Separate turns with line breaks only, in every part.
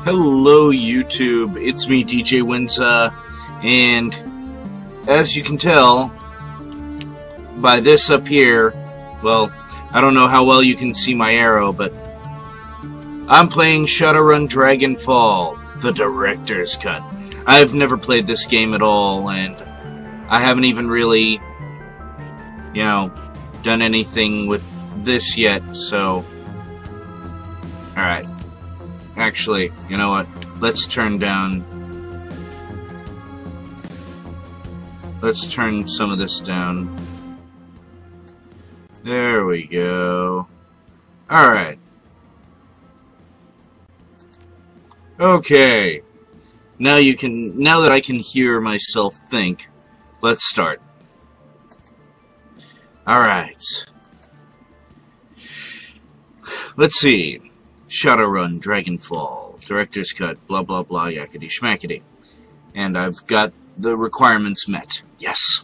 Hello YouTube, it's me DJ Winza, and as you can tell by this up here, well, I don't know how well you can see my arrow, but I'm playing Shadowrun Dragonfall, the director's cut. I've never played this game at all, and I haven't even really, done anything with this yet, so alright. Actually, you know what? Let's turn some of this down. There we go. Alright. Okay. Now that I can hear myself think, let's start. Alright. Let's see. Shadowrun, Dragonfall, Director's Cut, blah blah blah, yakety schmackety. And I've got the requirements met. Yes.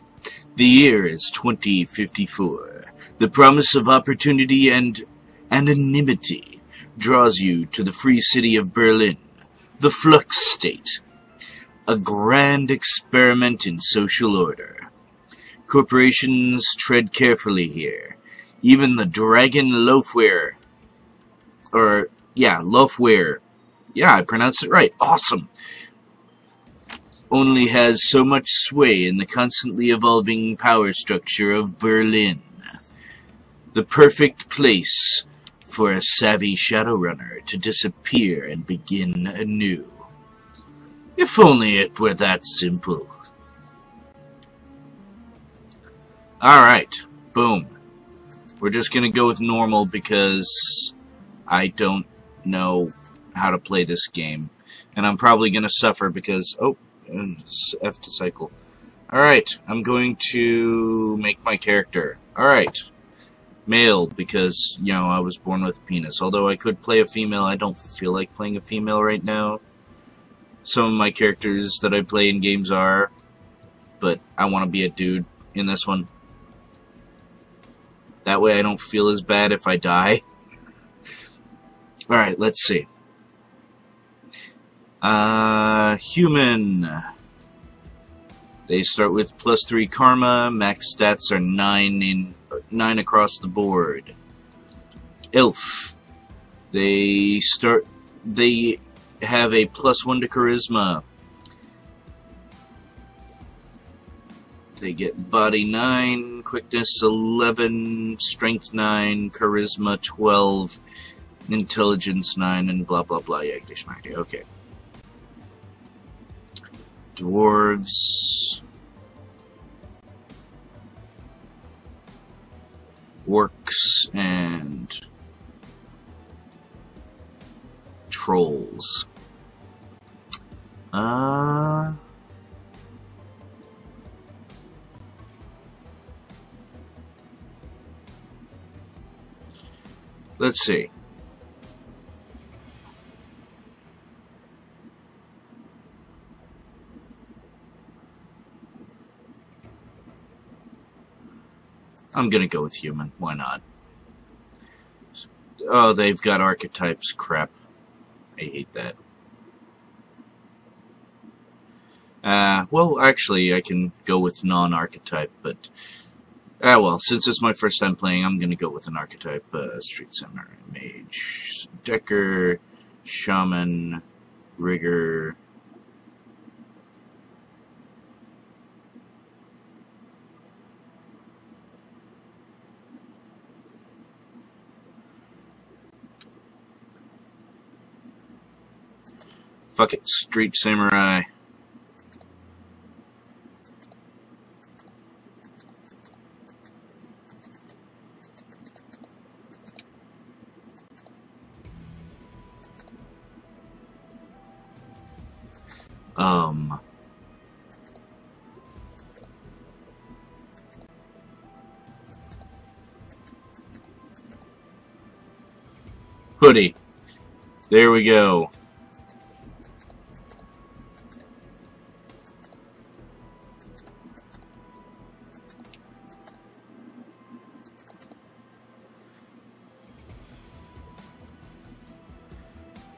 The year is 2054. The promise of opportunity and anonymity draws you to the free city of Berlin, the Flux State. A grand experiment in social order. Corporations tread carefully here. Even the Dragon Loafware, Loafware. Yeah, I pronounced it right. Awesome. Only has so much sway in the constantly evolving power structure of Berlin. The perfect place for a savvy Shadowrunner to disappear and begin anew. If only it were that simple. Alright. Boom. We're just gonna go with normal because I don't know how to play this game. And I'm probably going to suffer because... Oh, F to cycle. Alright, I'm going to make my character. Alright. Male, because, I was born with a penis. Although I could play a female, I don't feel like playing a female right now. Some of my characters that I play in games are, but I want to be a dude in this one. That way I don't feel as bad if I die. Alright, let's see. Human. They start with +3 karma. Max stats are 9 across the board. Elf. They have a +1 to charisma. They get body 9, quickness 11, strength 9, charisma 12, intelligence 9, and blah blah blah. Okay. Dwarves. Orcs and trolls. Let's see. I'm gonna go with human. Why not? Oh, they've got archetypes. Crap. I hate that. Well, actually, I can go with non-archetype, but... well, since it's my first time playing, I'm gonna go with an archetype. Street Samurai, Mage, Decker, Shaman, Rigger... Fuck it, Street Samurai. Hoodie. There we go.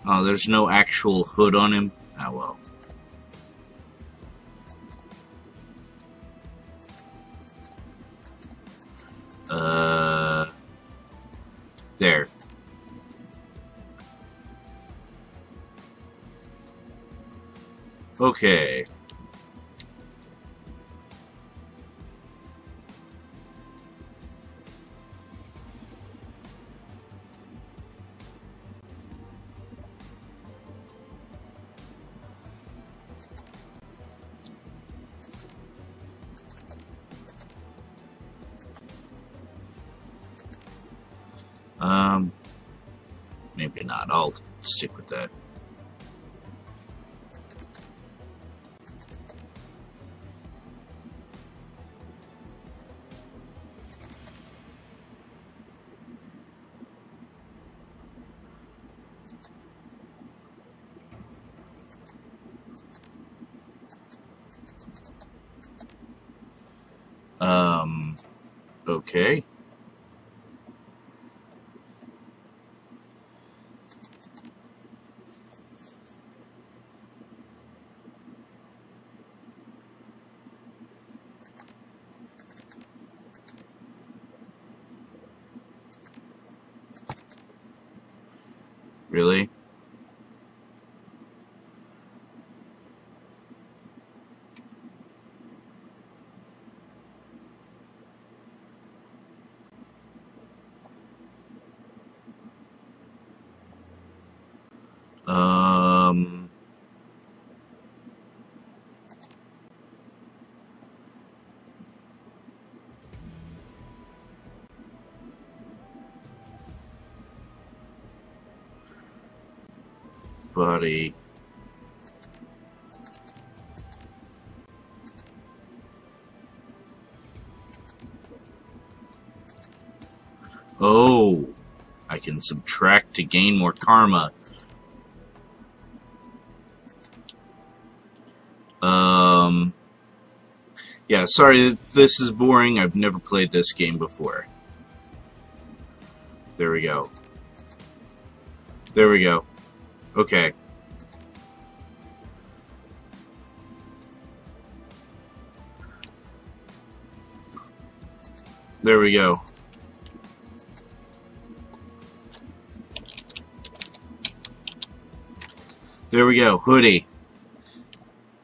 Oh, there's no actual hood on him? Ah, well. There. Okay. Maybe not. I'll stick with that. Okay. Really? Buddy. Oh, I can subtract to gain more karma. Yeah, sorry that this is boring. I've never played this game before. There we go. There we go. Okay. There we go. There we go. Hoodie.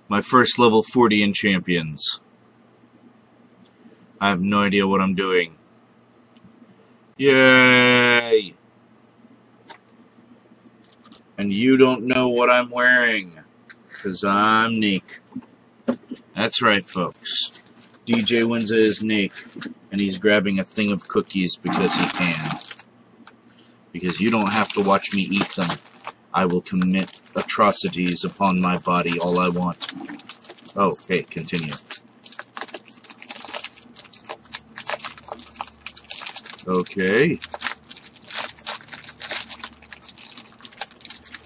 My first level 40 in champions. I have no idea what I'm doing. Yay! And you don't know what I'm wearing, 'cause I'm Nick. That's right, folks. DJ Winza is Nick, and he's grabbing a thing of cookies because he can. Because you don't have to watch me eat them. I will commit atrocities upon my body all I want. Oh, hey, continue. Okay.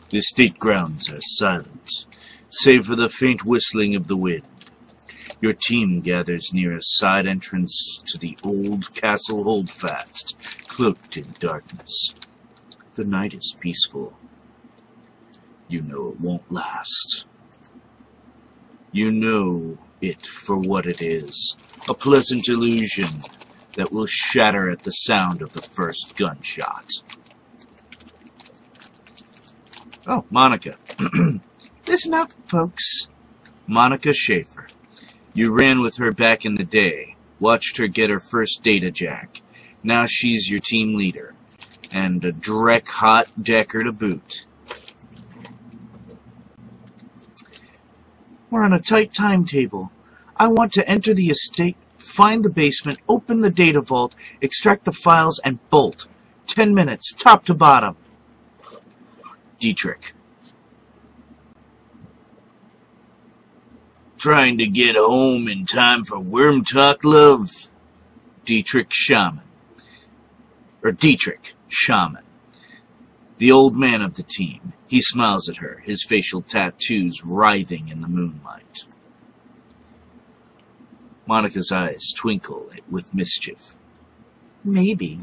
The estate grounds are silent, save for the faint whistling of the wind. Your team gathers near a side entrance to the old castle holdfast, cloaked in darkness. The night is peaceful. You know it won't last. You know it for what it is, a pleasant illusion that will shatter at the sound of the first gunshot. Oh, Monica. Listen up, folks. Monica Schaefer. You ran with her back in the day, watched her get her first data jack. Now she's your team leader, and a Drek hot decker to boot. We're on a tight timetable. I want to enter the estate, find the basement, open the data vault, extract the files, and bolt. 10 minutes, top to bottom. Dietrich. Trying to get home in time for worm talk, love? Dietrich Shaman. The old man of the team. He smiles at her, his facial tattoos writhing in the moonlight. Monica's eyes twinkle with mischief. Maybe.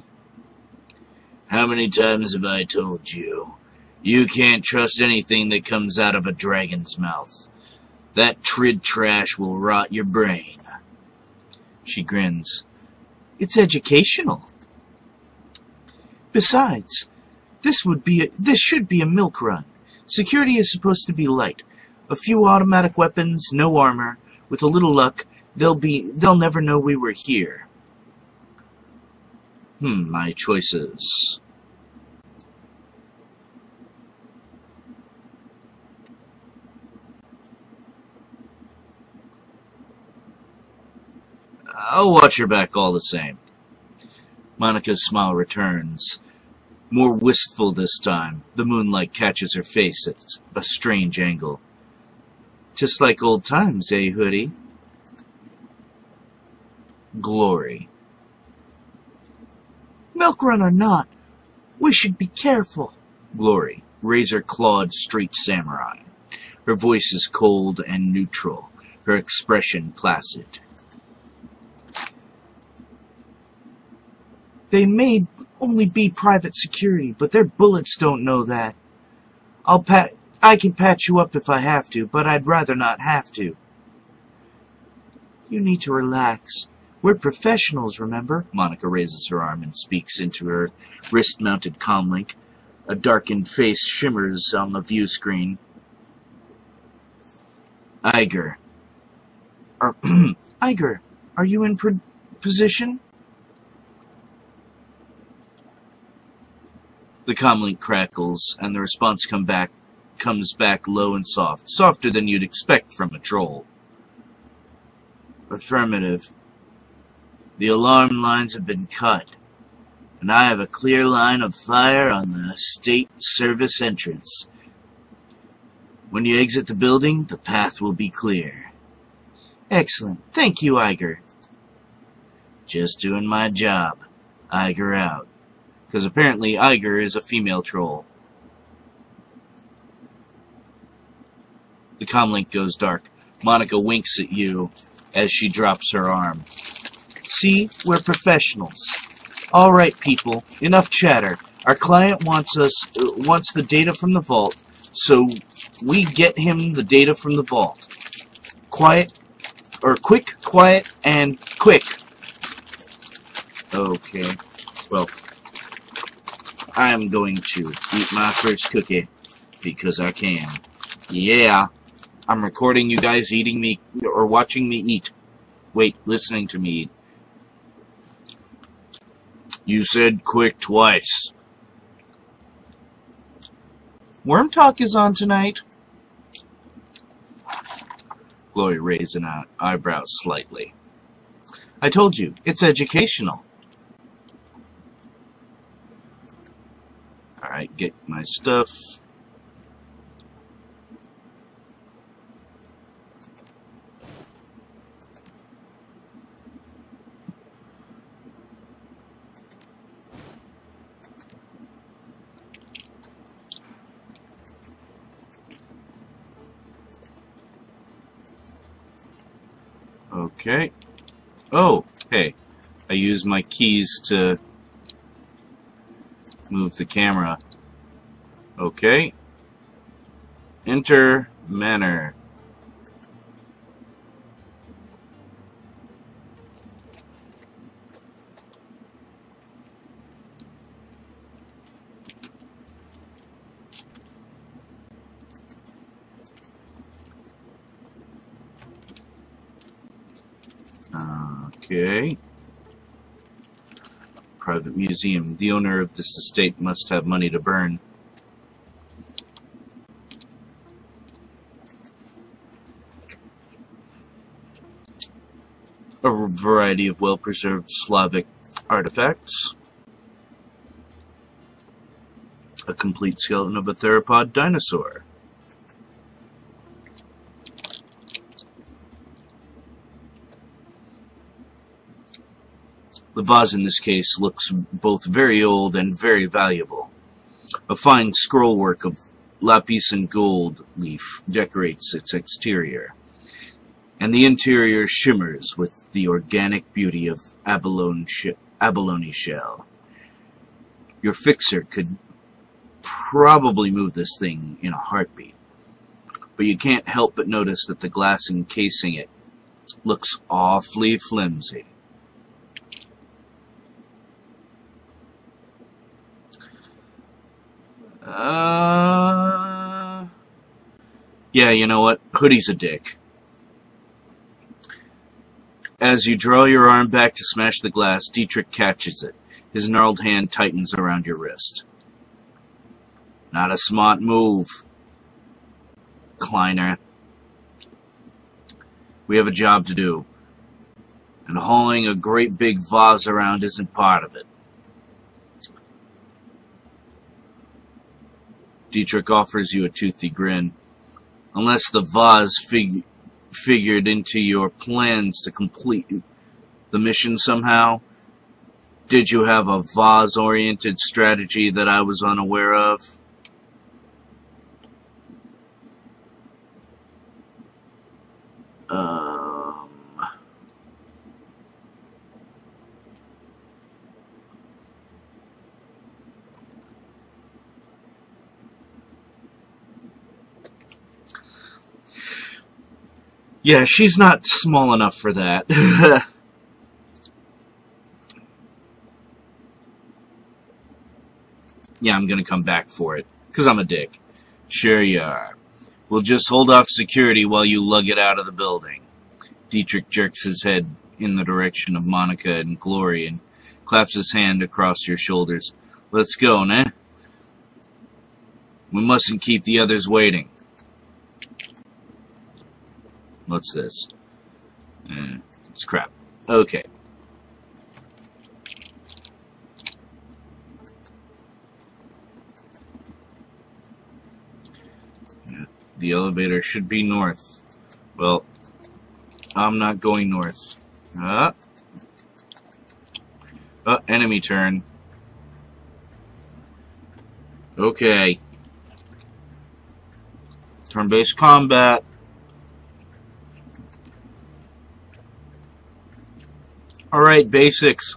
How many times have I told you? You can't trust anything that comes out of a dragon's mouth. That trid trash will rot your brain. She grins. It's educational. Besides, this should be a milk run. Security is supposed to be light. A few automatic weapons, no armor. With a little luck, they'll never know we were here. My choices. I'll watch your back all the same. Monica's smile returns, more wistful this time. The moonlight catches her face at a strange angle. Just like old times, eh, Hoodie? Glory. Milk run or not, we should be careful. Glory, razor-clawed street samurai. Her voice is cold and neutral, her expression placid. They may only be private security, but their bullets don't know that. I can patch you up if I have to, but I'd rather not have to. You need to relax. We're professionals, remember? Monica raises her arm and speaks into her wrist-mounted comlink. A darkened face shimmers on the view screen. Iger. Iger, are you in position? The comlink crackles, and the response comes back low and soft, softer than you'd expect from a troll. Affirmative. The alarm lines have been cut, and I have a clear line of fire on the state service entrance. When you exit the building, the path will be clear. Excellent. Thank you, Iger. Just doing my job. Iger out. Because apparently Iger is a female troll. The comlink goes dark. Monica winks at you as she drops her arm. See, we're professionals. All right, people, enough chatter. Our client wants the data from the vault, so we get him the data from the vault. Quick, quiet, and quick. Okay, well, I am going to eat my first cookie because I can. Yeah, I'm recording you guys eating me or watching me eat. Wait, listening to me eat. You said quick twice. Worm Talk is on tonight. Glory raised an eyebrow slightly. I told you, it's educational. Alright, get my stuff. Okay. Oh, hey. I used my keys to move the camera. Okay. Enter manner. Okay. Private museum. The owner of this estate must have money to burn. A variety of well-preserved Slavic artifacts. A complete skeleton of a theropod dinosaur. The vase in this case looks both very old and very valuable. A fine scrollwork of lapis and gold leaf decorates its exterior, and the interior shimmers with the organic beauty of abalone shell. Your fixer could probably move this thing in a heartbeat. But you can't help but notice that the glass encasing it looks awfully flimsy. Yeah, you know what? Hoodie's a dick. As you draw your arm back to smash the glass, Dietrich catches it. His gnarled hand tightens around your wrist. Not a smart move, Kleiner. We have a job to do, and hauling a great big vase around isn't part of it. Dietrich offers you a toothy grin. Unless the vase figured into your plans to complete the mission somehow, did you have a vase-oriented strategy that I was unaware of? Yeah, she's not small enough for that. Yeah, I'm gonna come back for it, 'cause I'm a dick. Sure you are. We'll just hold off security while you lug it out of the building. Dietrich jerks his head in the direction of Monica and Glory and claps his hand across your shoulders. Let's go, nah? We mustn't keep the others waiting. What's this? It's crap. Okay. The elevator should be north. Well, I'm not going north. Enemy turn. Okay. Turn-based combat. Alright, basics.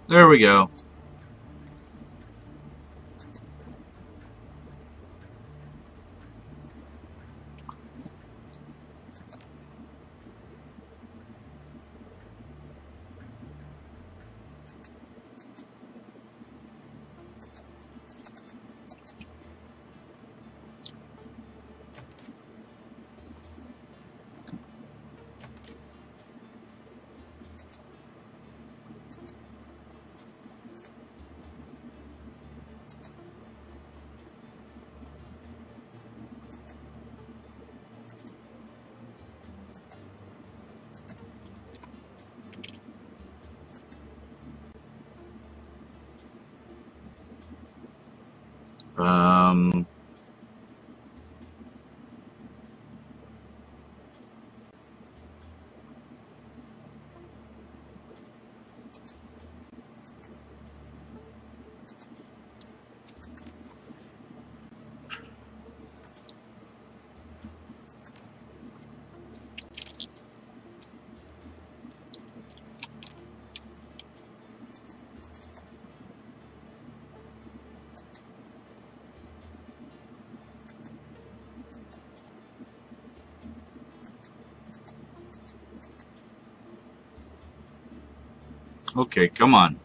There we go. Okay, come on.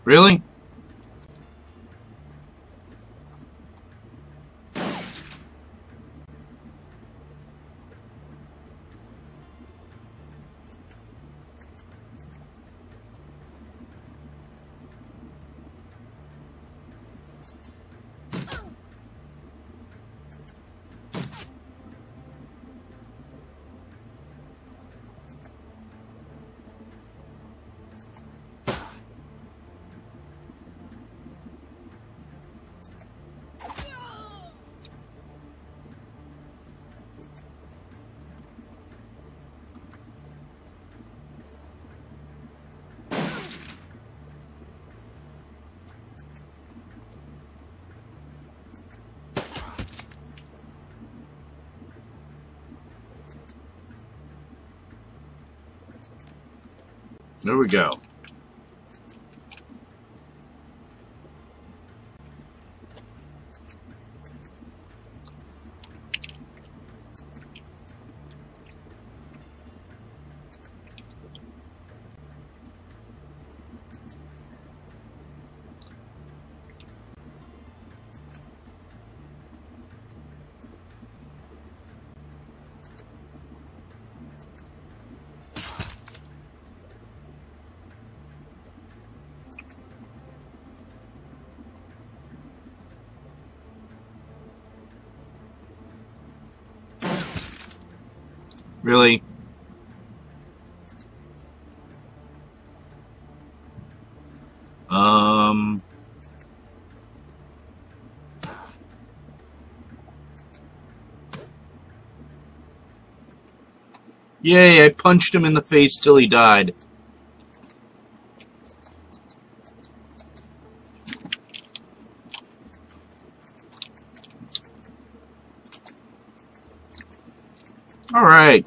Really? There we go. Really? Yay, I punched him in the face till he died. Alright.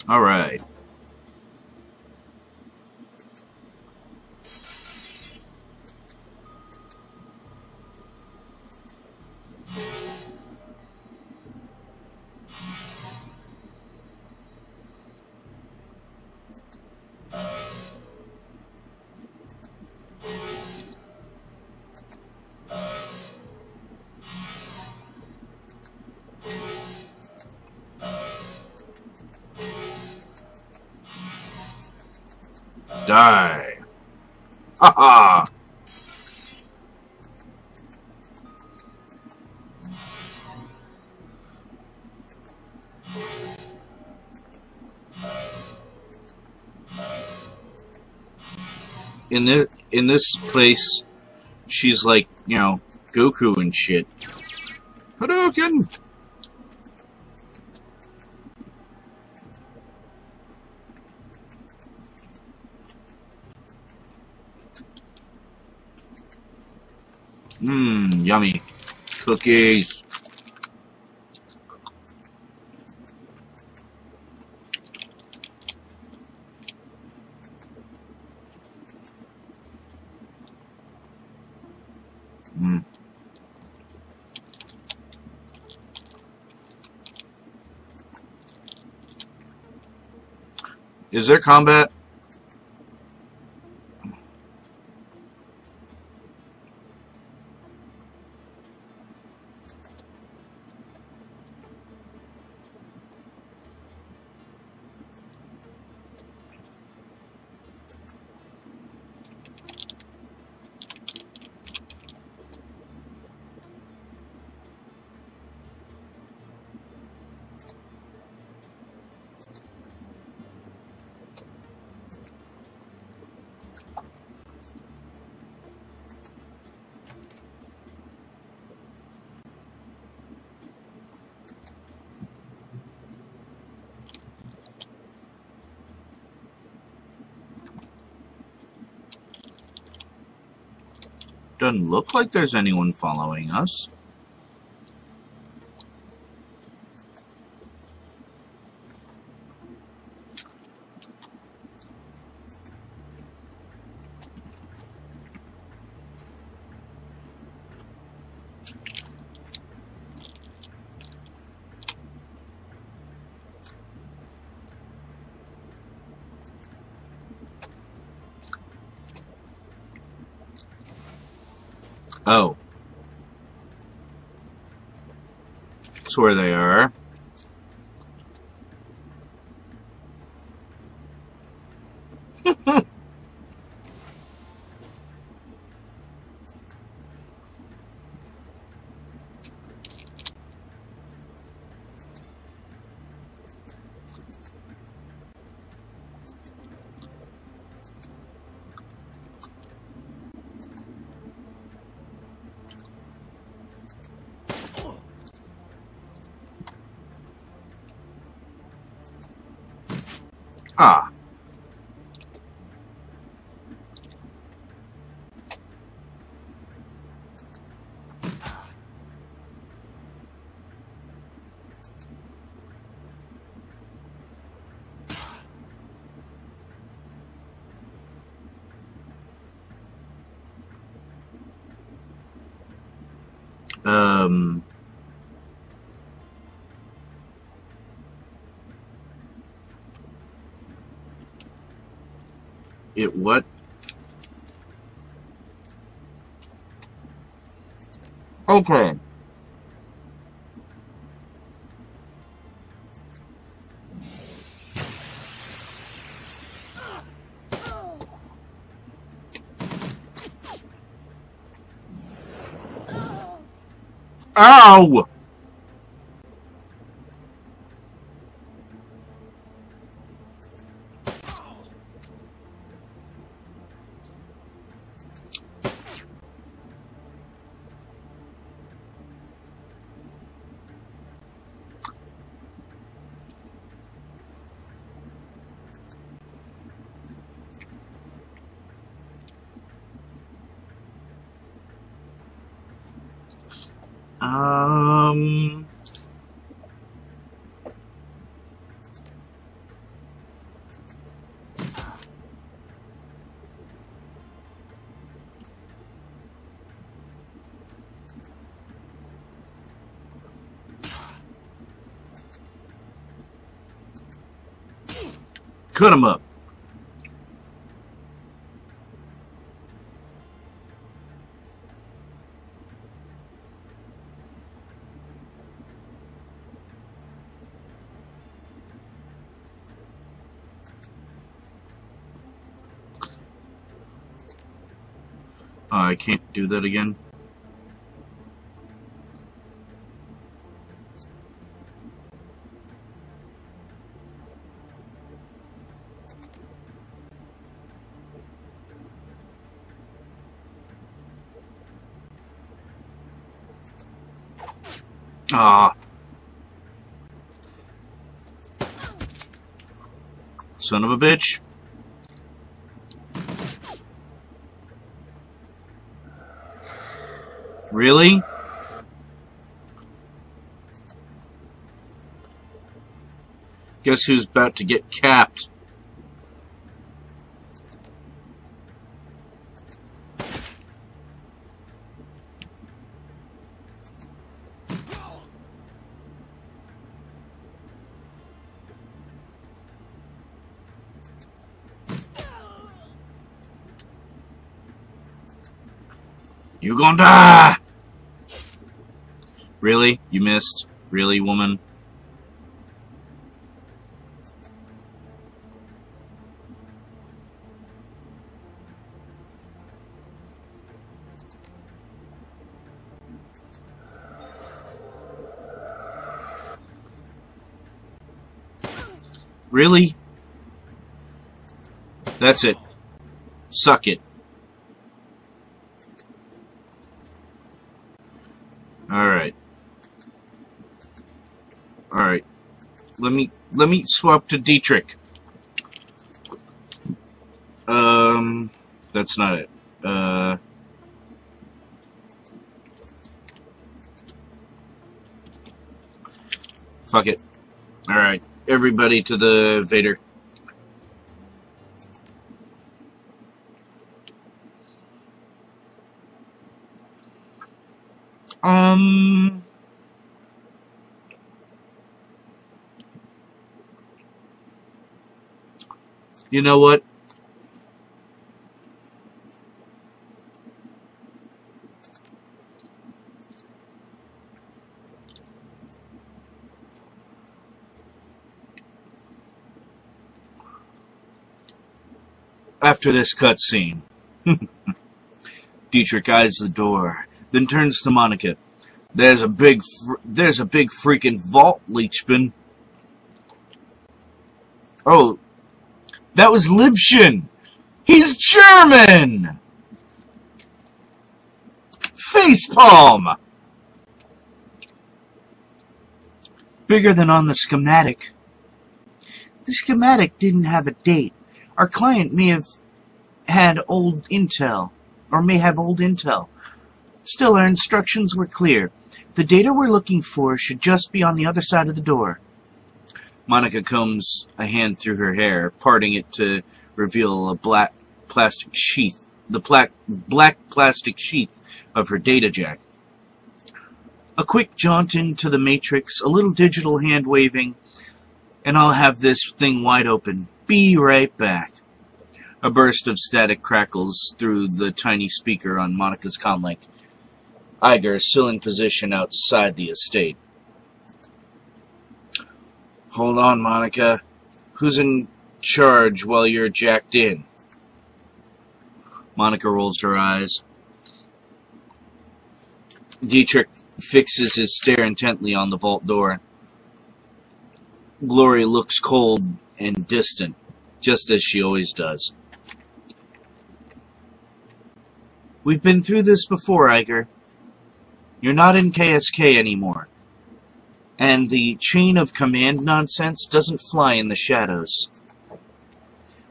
Alright. Die. Haha. In this place, she's like, you know, Goku and shit. Hadouken! Mmm, yummy. Cookies. Mm. Is there combat? Doesn't look like there's anyone following us. Oh. That's where they are. Ah. It what? Okay. Ow! Cut him up. I can't do that again. Ah. Son of a bitch. Really? Guess who's about to get capped? You gonna die! Really? You missed? Really, woman? Really? That's it. Suck it. Alright. Alright. Let me swap to Dietrich. That's not it. Fuck it. Alright, everybody to the Vader. You know what? After this cutscene, Dietrich eyes the door, then turns to Monica. There's a big freaking vault, Leechman. Oh, that was Liebchen. He's German. Facepalm. Bigger than on the schematic. The schematic didn't have a date. Our client may have had old intel, or may have old intel. Still, our instructions were clear. The data we're looking for should just be on the other side of the door. Monica combs a hand through her hair, parting it to reveal a black plastic sheath, the black plastic sheath of her data jack. A quick jaunt into the matrix, a little digital hand waving, and I'll have this thing wide open. Be right back. A burst of static crackles through the tiny speaker on Monica's comlink. Iger is still in position outside the estate. Hold on, Monica. Who's in charge while you're jacked in? Monica rolls her eyes. Dietrich fixes his stare intently on the vault door. Glory looks cold and distant, just as she always does. We've been through this before, Iger. You're not in KSK anymore. And the chain of command nonsense doesn't fly in the shadows.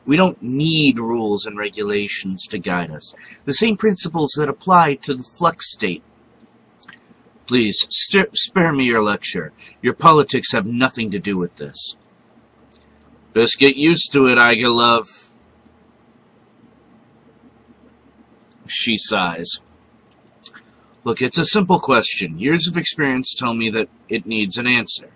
We don't need rules and regulations to guide us. The same principles that apply to the flux state. Please, spare me your lecture. Your politics have nothing to do with this. Just get used to it, Iger love. She sighs. Look, it's a simple question. Years of experience tell me that it needs an answer.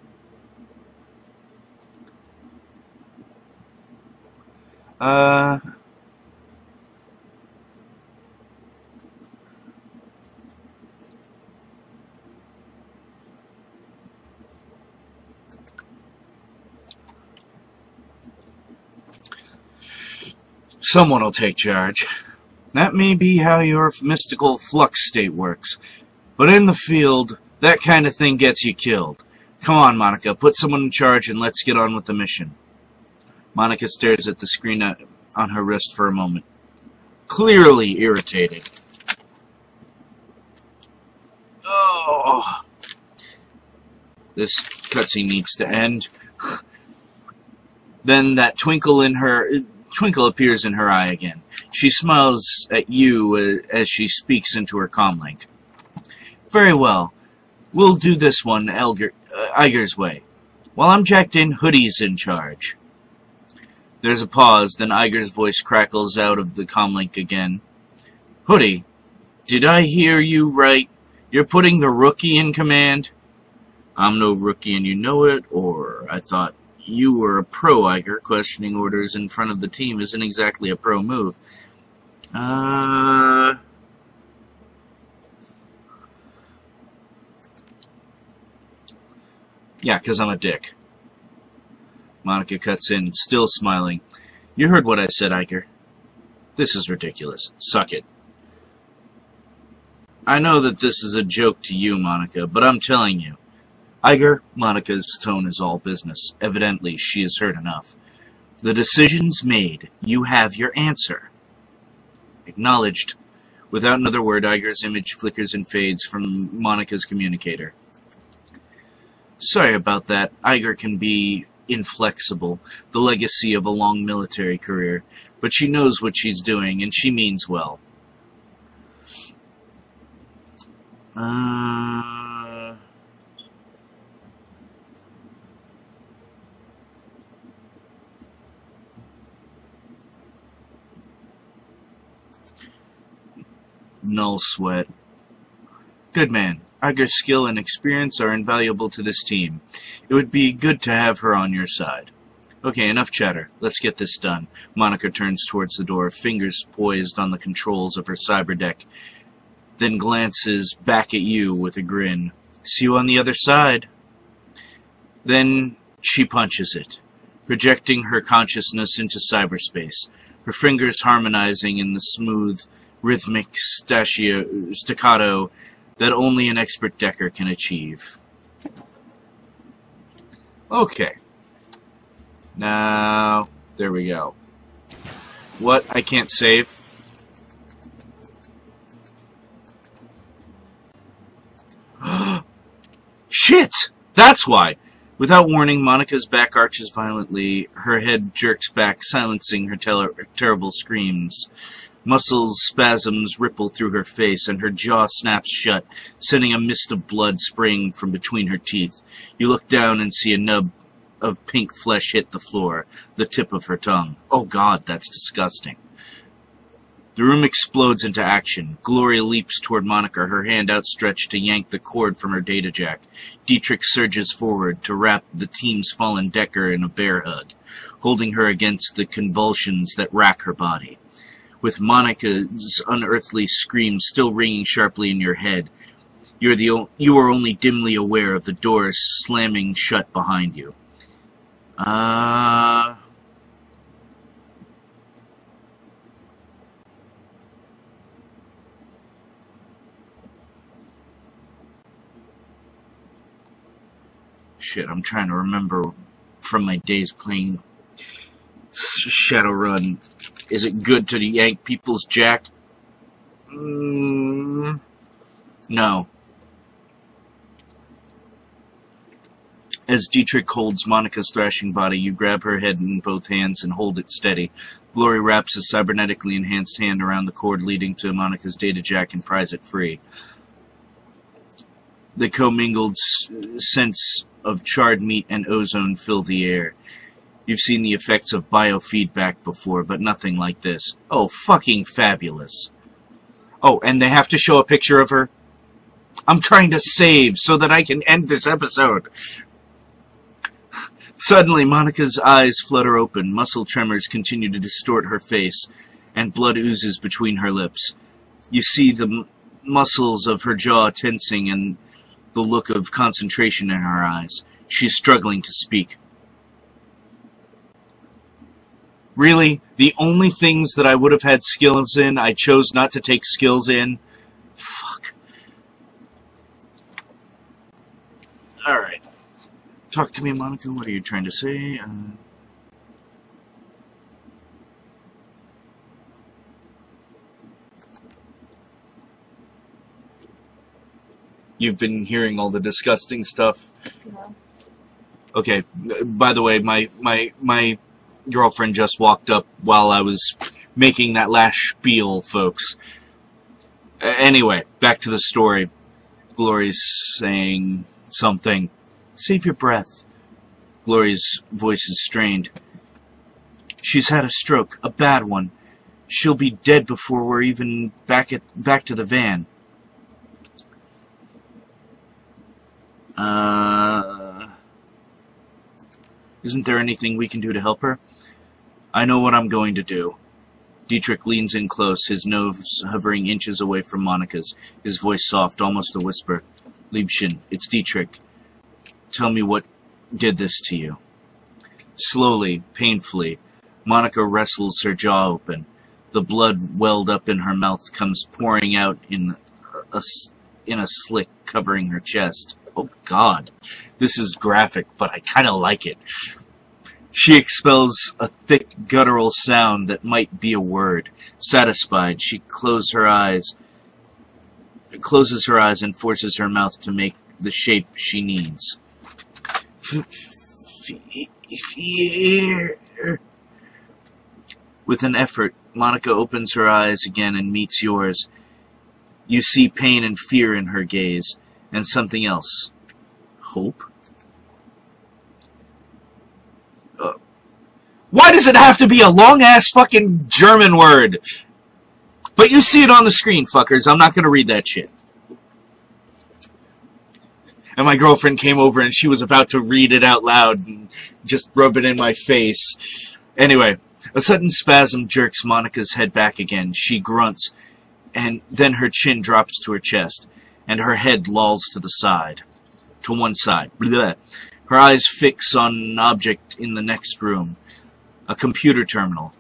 Someone will take charge. That may be how your mystical flux state works. But in the field, that kind of thing gets you killed. Come on, Monica, put someone in charge and let's get on with the mission. Monica stares at the screen on her wrist for a moment, clearly irritated. Oh, this cutscene needs to end. Then that twinkle appears in her eye again. She smiles at you as she speaks into her comlink. Very well. We'll do this one Iger's way. While I'm jacked in, Hoodie's in charge. There's a pause, then Iger's voice crackles out of the comlink again. Hoodie, did I hear you right? You're putting the rookie in command? I'm no rookie and you know it, or I thought you were a pro, Iger. Questioning orders in front of the team isn't exactly a pro move. Yeah, 'cause I'm a dick. Monica cuts in, still smiling. You heard what I said, Iger. This is ridiculous. Suck it. I know that this is a joke to you, Monica, but I'm telling you. Iger, Monica's tone is all business. Evidently, she has heard enough. The decision's made. You have your answer. Acknowledged. Without another word, Iger's image flickers and fades from Monica's communicator. Sorry about that. Iger can be inflexible, the legacy of a long military career, but she knows what she's doing, and she means well. Null sweat. Good man. Iger's skill and experience are invaluable to this team. It would be good to have her on your side. Okay, enough chatter. Let's get this done. Monica turns towards the door, fingers poised on the controls of her cyberdeck, then glances back at you with a grin. See you on the other side. Then she punches it, projecting her consciousness into cyberspace, her fingers harmonizing in the smooth, rhythmic staccato that only an expert decker can achieve. Okay. Now, there we go. What? I can't save? Shit! That's why! Without warning, Monica's back arches violently. Her head jerks back, silencing her terrible screams. Muscle spasms ripple through her face, and her jaw snaps shut, sending a mist of blood spraying from between her teeth. You look down and see a nub of pink flesh hit the floor, the tip of her tongue. Oh God, that's disgusting. The room explodes into action. Gloria leaps toward Monica, her hand outstretched to yank the cord from her data jack. Dietrich surges forward to wrap the team's fallen decker in a bear hug, holding her against the convulsions that rack her body. With Monica's unearthly scream still ringing sharply in your head, you are only dimly aware of the door slamming shut behind you. Shit, I'm trying to remember from my days playing Shadowrun. Is it good to yank people's jack? No. As Dietrich holds Monica's thrashing body, you grab her head in both hands and hold it steady. Glory wraps a cybernetically enhanced hand around the cord leading to Monica's data jack and pries it free. The commingled scents of charred meat and ozone fill the air. You've seen the effects of biofeedback before, but nothing like this. Oh, fucking fabulous. Oh, and they have to show a picture of her? I'm trying to save so that I can end this episode. Suddenly, Monica's eyes flutter open. Muscle tremors continue to distort her face, and blood oozes between her lips. You see the muscles of her jaw tensing and the look of concentration in her eyes. She's struggling to speak. Really? The only things that I would have had skills in, I chose not to take skills in? Fuck. Alright. Talk to me, Monica. What are you trying to say? You've been hearing all the disgusting stuff?
No.
Okay. By the way, my girlfriend just walked up while I was making that last spiel, folks. Anyway, back to the story. Glory's saying something. Save your breath. Glory's voice is strained. She's had a stroke, a bad one. She'll be dead before we're even back to the van. Isn't there anything we can do to help her? I know what I'm going to do. Dietrich leans in close, his nose hovering inches away from Monica's, his voice soft, almost a whisper. Liebchen, it's Dietrich. Tell me what did this to you. Slowly, painfully, Monica wrestles her jaw open. The blood welled up in her mouth comes pouring out in a slick covering her chest. Oh, God. This is graphic, but I kind of like it. She expels a thick, guttural sound that might be a word. Satisfied, she closes her eyes and forces her mouth to make the shape she needs. Fear. With an effort, Monica opens her eyes again and meets yours. You see pain and fear in her gaze, and something else. Hope? Why does it have to be a long-ass fucking German word? But you see it on the screen, fuckers. I'm not gonna read that shit. And my girlfriend came over and she was about to read it out loud and just rub it in my face. Anyway, a sudden spasm jerks Monica's head back again. She grunts, and then her chin drops to her chest, and her head lolls to the side. To one side. Blech. Her eyes fix on an object in the next room. A computer terminal.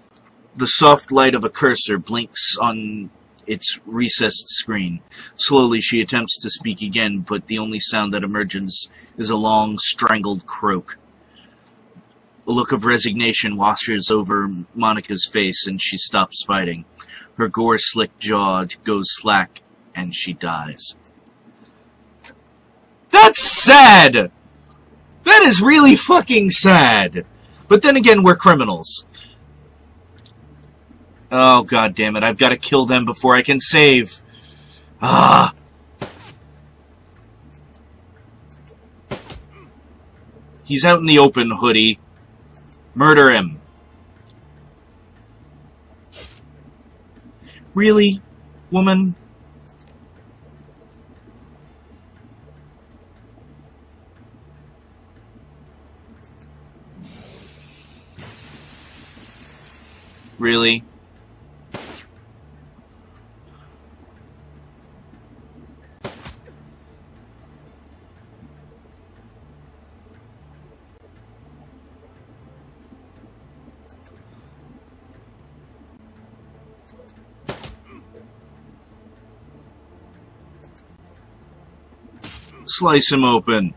The soft light of a cursor blinks on its recessed screen. Slowly she attempts to speak again, but the only sound that emerges is a long, strangled croak. A look of resignation washes over Monica's face, and she stops fighting. Her gore-slicked jaw goes slack, and she dies. That's sad! That is really fucking sad! But then again, we're criminals. Oh, god damn it. I've got to kill them before I can save. Ah. He's out in the open, Hoodie. Murder him. Really, woman? Really? Slice him open.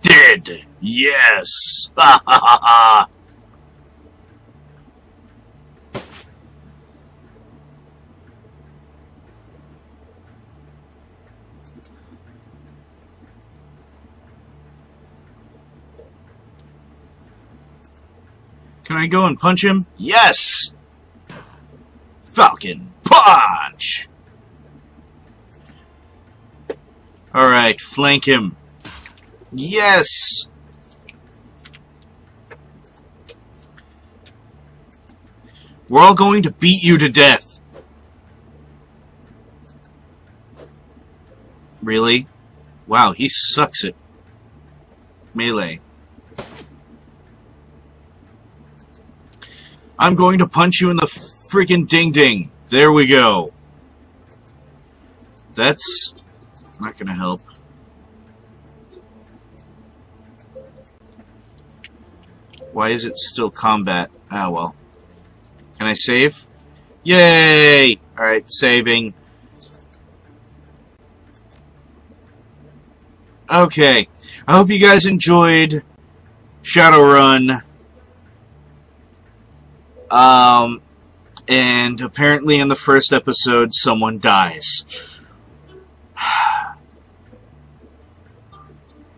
Dead! Yes! Ha ha ha ha! Can I go and punch him? Yes! Falcon punch! Alright, flank him. Yes! We're all going to beat you to death. Really? Wow, he sucks at melee. I'm going to punch you in the freaking ding-ding. There we go. That's not gonna help. Why is it still combat? Ah, well. Can I save? Yay! Alright, saving. Okay. I hope you guys enjoyed Shadowrun. And apparently in the first episode, someone dies.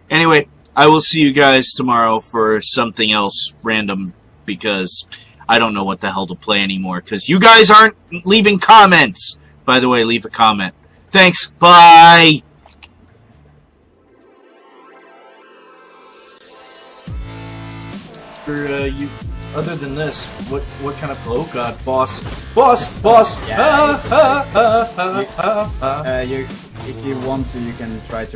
Anyway, I will see you guys tomorrow for something else random, because I don't know what the hell to play anymore, because you guys aren't leaving comments. By the way, leave a comment. Thanks, bye! You, other than this, what kind of, oh god, boss,
Yeah, if you want to, you can try to